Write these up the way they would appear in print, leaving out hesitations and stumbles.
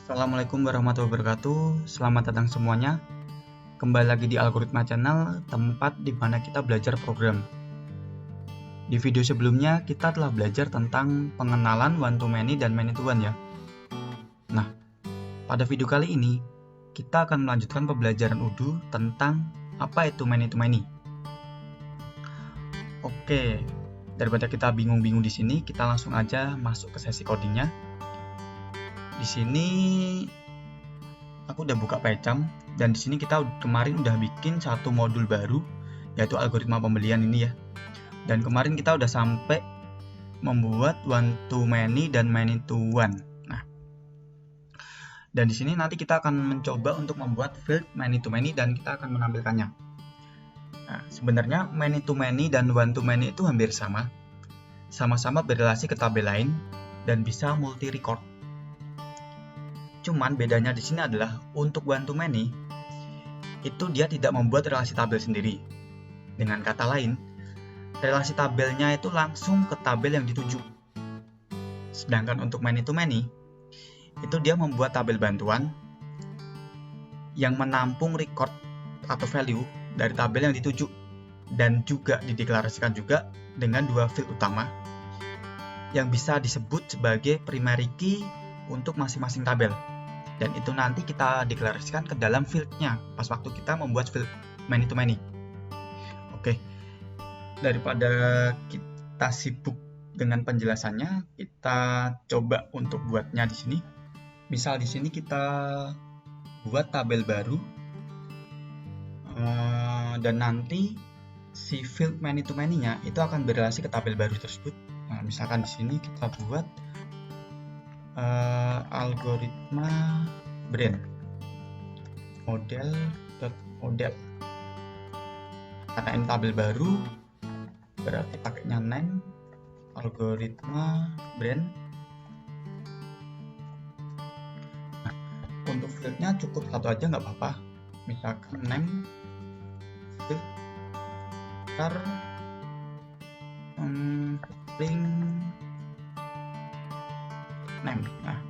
Assalamualaikum warahmatullahi wabarakatuh. Selamat datang semuanya. Kembali lagi di Algoritma Channel, tempat di mana kita belajar program. Di video sebelumnya kita telah belajar tentang pengenalan one to many dan many to one ya. Nah, pada video kali ini kita akan melanjutkan pembelajaran UDU tentang apa itu many to many. Oke, daripada kita bingung-bingung di sini, kita langsung aja masuk ke sesi codingnya. Di sini aku udah buka PyCharm dan di sini kita kemarin udah bikin satu modul baru yaitu algoritma pembelian ini ya. Dan kemarin kita udah sampai membuat one to many dan many to one. Nah, dan di sini nanti kita akan mencoba untuk membuat field many to many dan kita akan menampilkannya. Nah, sebenarnya many to many dan one to many itu hampir sama. Sama-sama berrelasi ke tabel lain dan bisa multi record. Cuman bedanya di sini adalah untuk one to many itu dia tidak membuat relasi tabel sendiri. Dengan kata lain, relasi tabelnya itu langsung ke tabel yang dituju. Sedangkan untuk many to many itu dia membuat tabel bantuan yang menampung record atau value dari tabel yang dituju dan juga dideklarasikan juga dengan dua field utama yang bisa disebut sebagai primary key untuk masing-masing tabel. Dan itu nanti kita deklarasikan ke dalam fieldnya pas waktu kita membuat field many to many. Oke, daripada kita sibuk dengan penjelasannya, kita coba untuk buatnya di sini. Misal di sini kita buat tabel baru dan nanti si field many to many-nya itu akan berrelasi ke tabel baru tersebut. Nah, misalkan di sini kita buat algoritma brand model. Karena ini tabel baru berarti pakainya name algoritma brand. Nah, untuk fieldnya cukup satu aja nggak apa-apa, misalkan name filter string name. Nah,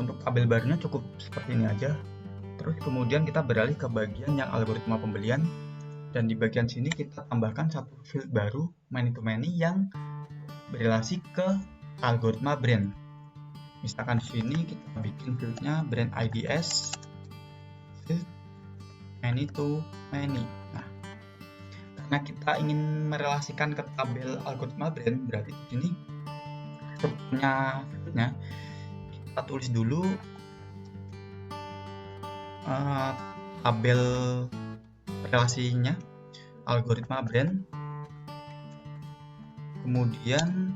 untuk tabel barunya cukup seperti ini aja. Terus kemudian kita beralih ke bagian yang algoritma pembelian dan di bagian sini kita tambahkan satu field baru many to many yang berrelasi ke algoritma brand. Misalkan di sini kita bikin fieldnya brand IDS field many to many. Nah, karena kita ingin merelasikan ke tabel algoritma brand, berarti di sini strukturnya fieldnya kita tulis dulu tabel relasinya algoritma brand, kemudian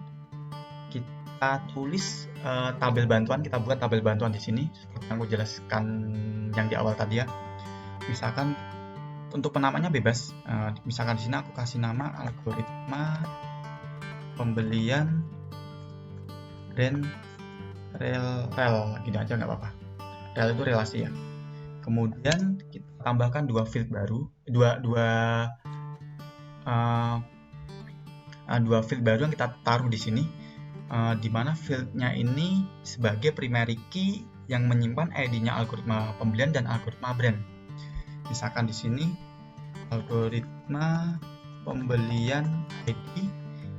kita tulis tabel bantuan, kita buat tabel bantuan di sini seperti yang aku jelaskan yang di awal tadi ya. Misalkan untuk penamanya bebas, misalkan di sini aku kasih nama algoritma pembelian brand rel gini aja nggak apa-apa. Rel itu relasi ya. Kemudian kita tambahkan dua field baru, dua field baru yang kita taruh di sini, di mana fieldnya ini sebagai primary key yang menyimpan ID-nya algoritma pembelian dan algoritma brand. Misalkan di sini algoritma pembelian ID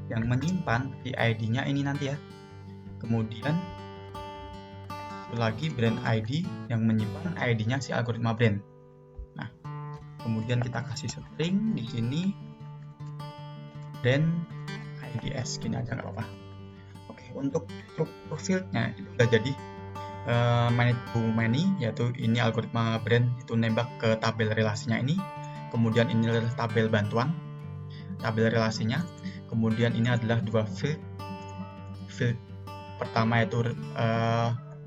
yang menyimpan di ID-nya ini nanti ya. Kemudian lagi brand ID yang menyimpan ID-nya si algoritma brand. Nah, kemudian kita kasih string di sini brand IDS, gini aja nggak apa-apa. Oke, untuk struktur fieldnya itu udah jadi many to many, yaitu ini algoritma brand itu nembak ke tabel relasinya ini. Kemudian ini adalah tabel bantuan, tabel relasinya. Kemudian ini adalah dua field pertama itu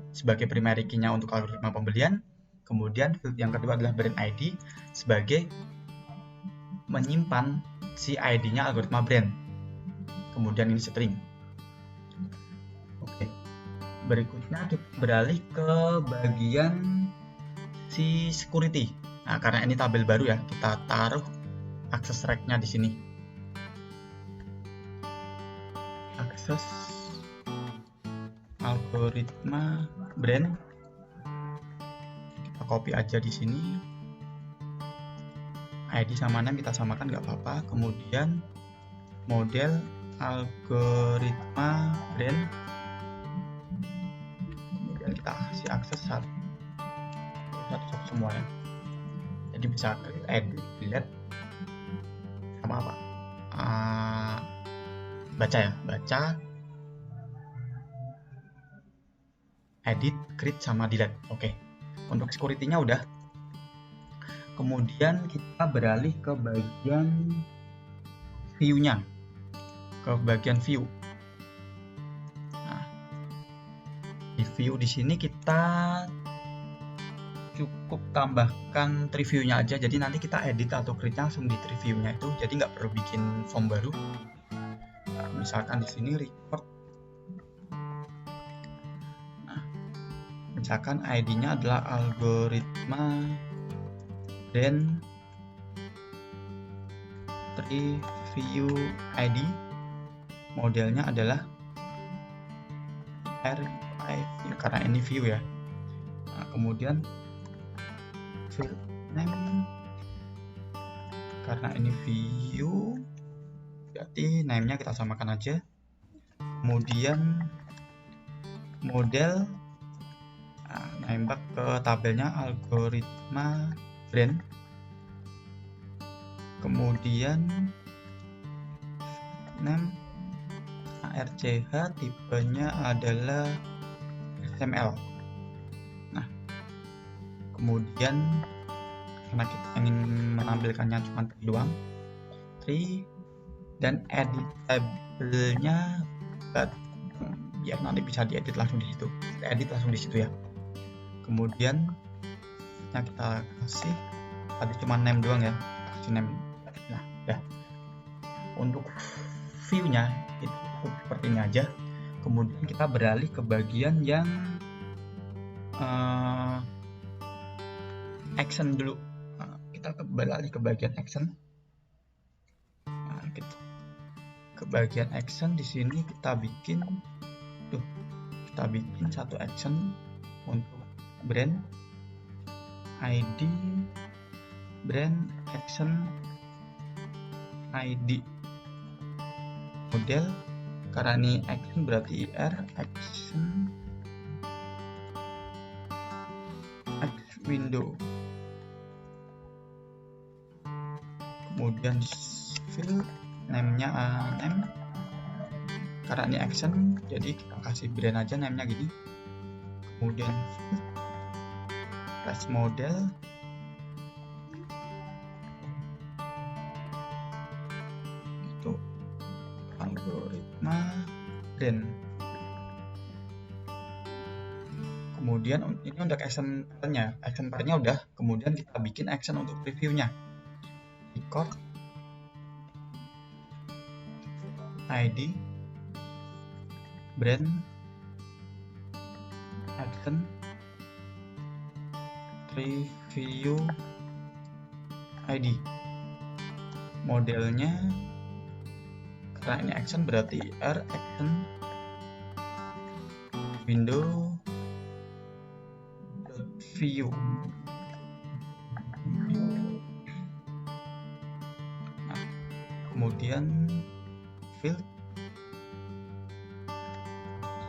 sebagai primary key-nya untuk algoritma pembelian. Kemudian field yang kedua adalah brand ID sebagai menyimpan si ID-nya algoritma brand. Kemudian ini string. Oke. Berikutnya kita beralih ke bagian si security. Nah, karena ini tabel baru ya, kita taruh access reg-nya di sini. Access algoritma brand copy aja di sini. ID sama name kita samakan nggak apa-apa. Kemudian model algoritma brand, kemudian kita kasih akses satu semua ya. Jadi bisa edit, delete, sama apa? Baca ya, baca, edit, create, sama delete. Oke. Untuk security-nya udah. Kemudian kita beralih ke bagian view-nya. Ke bagian view. Nah, di view di sini kita cukup tambahkan tree view-nya aja. Jadi nanti kita edit atau create langsung di tree view-nya itu. Jadi nggak perlu bikin form baru. Nah, misalkan di sini record. Nah, misalkan ID-nya adalah algoritma dan tree view ID, modelnya adalah view karena ini view ya. Nah, kemudian field name karena ini view berarti name-nya kita samakan aja. Kemudian model, nembak ke tabelnya algoritma brand. Kemudian name ARCH, tipenya adalah XML. Nah, kemudian karena kita ingin menampilkannya cuma doang, tree dan edit tabelnya biar nanti bisa diedit langsung di situ. Edit langsung di situ ya. Kemudian yang kita kasih tadi cuma name doang ya, kasih name. Nah, ya. Untuk view-nya itu seperti ini aja. Kemudian kita beralih ke bagian yang action dulu. Nah, kita beralih ke bagian action. Nah, gitu. Ke bagian action di sini kita bikin satu action untuk brand ID, brand action ID, model karena ini action berarti IR action window. Kemudian field name-nya name karena ini action jadi kita kasih brand aja name-nya gini. Kemudian field class model itu algoritma brand. Kemudian ini untuk action pairnya udah. Kemudian kita bikin action untuk reviewnya. Record ID brand action review ID, modelnya karena ini action berarti R action window view. Nah, kemudian field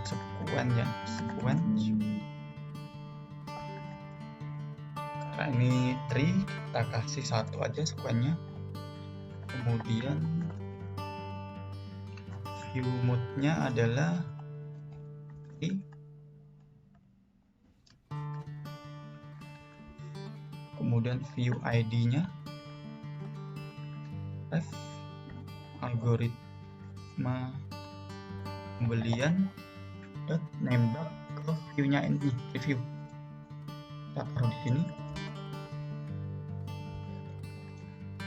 sequence karena ini tree kita kasih satu aja sequence-nya. Kemudian view mode-nya adalah tree. Kemudian view ID-nya F algoritma pembelian nembak ke view-nya ini review. Kita taruh di sini.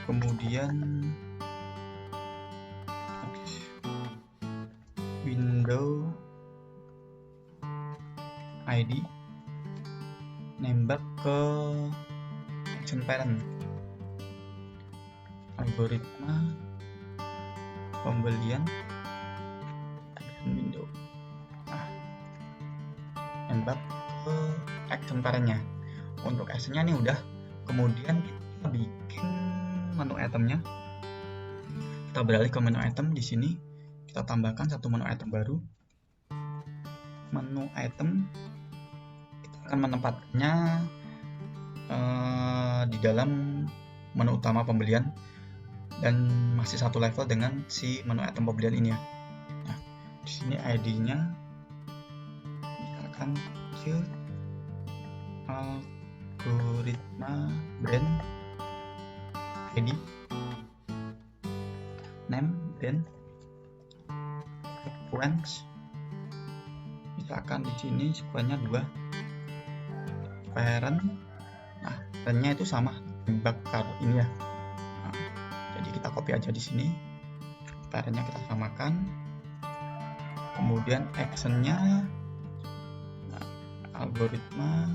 Kemudian window ID nembak ke action parent algoritma pembelian action window. Nah, nembak ke action parentnya. untuk actionnya nih udah. Kemudian kita bikin menu itemnya. Kita beralih ke menu item. Di sini kita tambahkan satu menu item baru. Menu item kita akan menempatkannya di dalam menu utama pembelian dan masih satu level dengan si menu item pembelian ini ya. Nah, di sini ID-nya misalkan field algoritma brand ID, name brand, sequence. Misalkan di sini sequence-nya 2, parent. Nah, parent-nya itu sama bakar ini ya. Nah, jadi kita copy aja di sini. Parent-nya kita samakan. Kemudian action-nya algoritma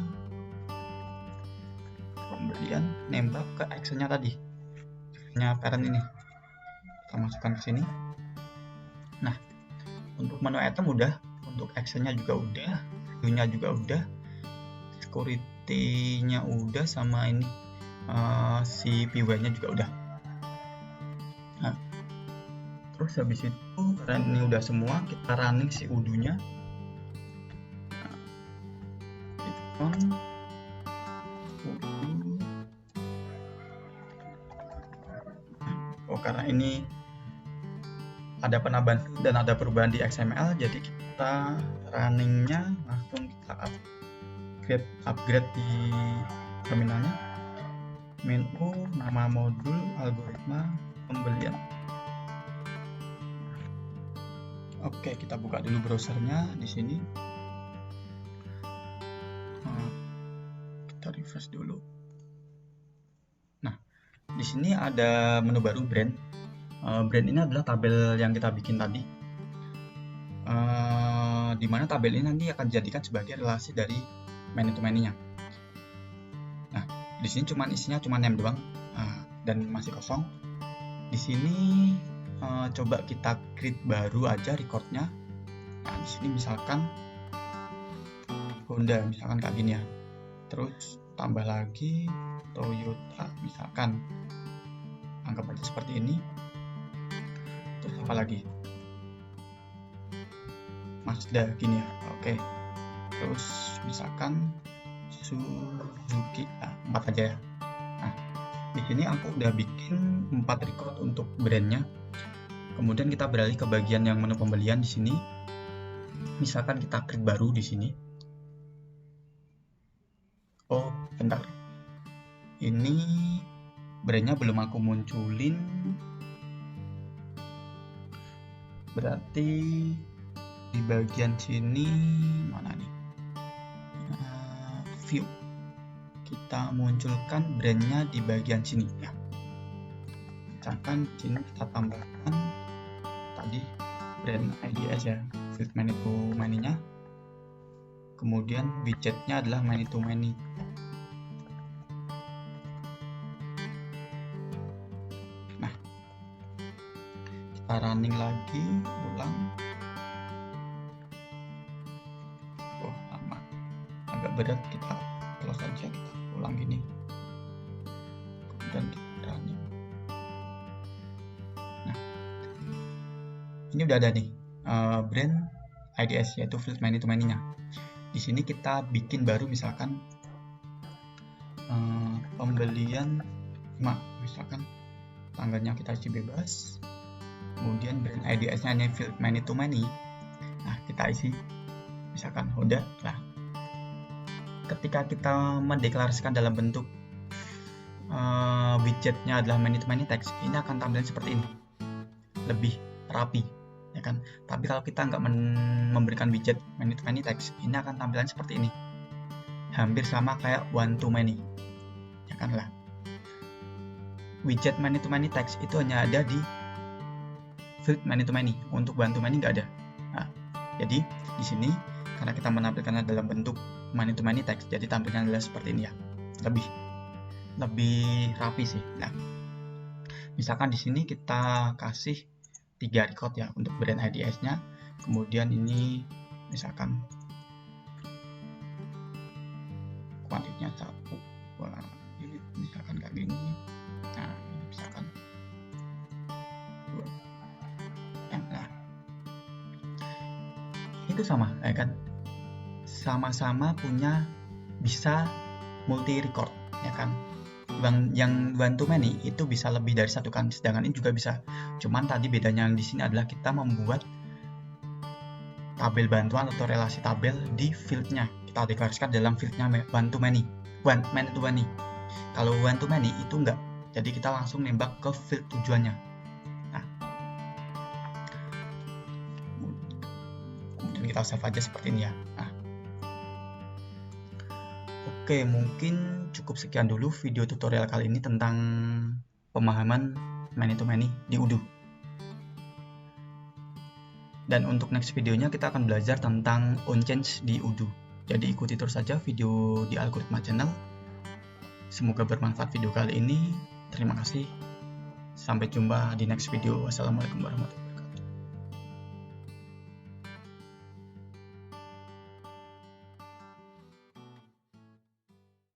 pembelian, nembak ke action-nya tadi, parent ini kita masukkan ke sini. Nah, untuk menu item udah, untuk action-nya juga udah, view-nya juga udah, security-nya udah, sama ini si PY-nya juga udah. Nah, terus habis itu karena ini udah semua, kita running si udo-nya. Karena ini ada penambahan dan ada perubahan di XML, jadi kita runningnya langsung kita upgrade di terminalnya. Menu, nama modul, algoritma pembelian. Oke, kita buka dulu browsernya di sini. Kita refresh dulu. Nah, di sini ada menu baru brand. Brand ini adalah tabel yang kita bikin tadi. Di mana tabel ini nanti akan dijadikan sebagai relasi dari menu to many-nya. Nah, di sini isinya cuma name doang dan masih kosong. Di sini coba kita create baru aja recordnya. Nah, di sini misalkan Honda, misalkan kayak gini ya. Terus tambah lagi Toyota, misalkan anggap aja seperti ini. Terus apa lagi? Mazda gini ya. Oke. Terus misalkan Suzuki, 4 aja ya. Nah, di sini aku udah bikin 4 record untuk brandnya. Kemudian kita beralih ke bagian yang menu pembelian di sini. Misalkan kita create baru di sini. Oh, bentar. Ini brandnya belum aku munculin. Berarti di bagian sini mana nih? View. Kita munculkan brandnya di bagian sini ya. Misalkan sini kita tambahkan tadi brand IDS ya, field many to many-nya. Kemudian widgetnya adalah many to many. Nah, kita running lagi, ulang. Oh, lama, agak berat, kita close aja, kita ulang gini. Kemudian kita running. Nah, ini udah ada nih brand IDS, yaitu field many to many-nya. Di sini kita bikin baru misalkan pembelian 5, misalkan tanggalnya kita isi bebas. Kemudian brand IDS-nya ini field many to many. Nah, kita isi misalkan Honda. Nah, ketika kita mendeklarasikan dalam bentuk widgetnya adalah many to many text, ini akan tampilan seperti ini, lebih rapi ya kan. Tapi kalau kita nggak memberikan widget many to many text, ini akan tampilan seperti ini, hampir sama kayak one to many ya kan lah. Widget many to many text itu hanya ada di field many to many, untuk one to many nggak ada. Nah, jadi di sini karena kita menampilkannya dalam bentuk many to many text, jadi tampilnya adalah seperti ini ya, lebih rapi sih. Nah, misalkan di sini kita kasih 3 record ya untuk brand IDS-nya. Kemudian ini misalkan kuantitasnya 1. itu sama, ya kan? Sama-sama punya bisa multi record, ya kan? Yang one to many itu bisa lebih dari satu kan, sedangkan ini juga bisa. Cuman tadi bedanya yang di sini adalah kita membuat tabel bantuan atau relasi tabel di fieldnya. Kita deklarasikan dalam fieldnya one to many, one to many. Kalau one to many itu enggak, jadi kita langsung nembak ke field tujuannya. Nah, kemudian kita save aja seperti ini ya. Nah, oke, mungkin cukup sekian dulu video tutorial kali ini tentang pemahaman many to many di Odoo. Dan untuk next videonya kita akan belajar tentang onChange di Odoo. Jadi ikuti terus saja video di Algoritma Channel. Semoga bermanfaat video kali ini. Terima kasih. Sampai jumpa di next video. Wassalamualaikum warahmatullahi wabarakatuh.